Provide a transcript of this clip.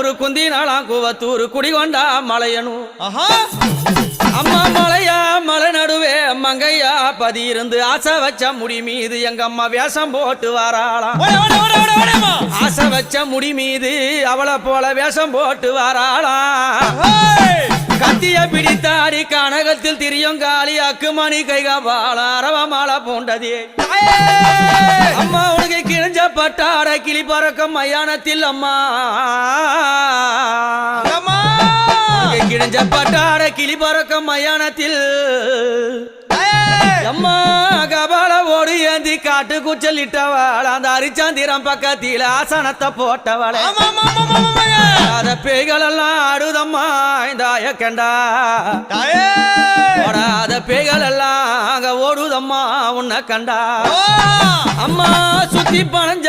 ஊரு குந்தி நாளாம் கூவத்தூரு குடிகொண்டா மலையனு ஆஹா அம்மா மலையா மலை நடுவே மங்கையா பதி இருந்து ஆசை வச்ச முடி மீது எங்க அம்மா வேஷம் போட்டு வாராளாம் ஆசை வச்ச முடி மீது அவளை போல வேஷம் போட்டு வாராளாம் கத்திய பிடித்தாடி கனகத்தில் திரியும் காளி அக்குமணி கைகால அரவ மாலை பூண்டதே அம்மா உனக்கு கிழிஞ்ச பட்டாட கிளி பறக்கும் மயானத்தில் அம்மா கிழிஞ்ச பட்டாட கிளி பறக்கும் மயானத்தில் அம்மா கபால ஓடி ஏந்தி காட்டு கூச்சல் இட்டவள் அந்த அரிச்சாந்திரம் பக்கத்தில் ஆசனத்தை போட்டவளை அத பேய்கள் எல்லாம் ஆடுதம்மா இந்த ஆயக்கண்டா ஓடாத பேய்கள் எல்லாம் அங்க ஓடுதம்மா உன்னை கண்டா அம்மா சுத்தி பணஞ்சா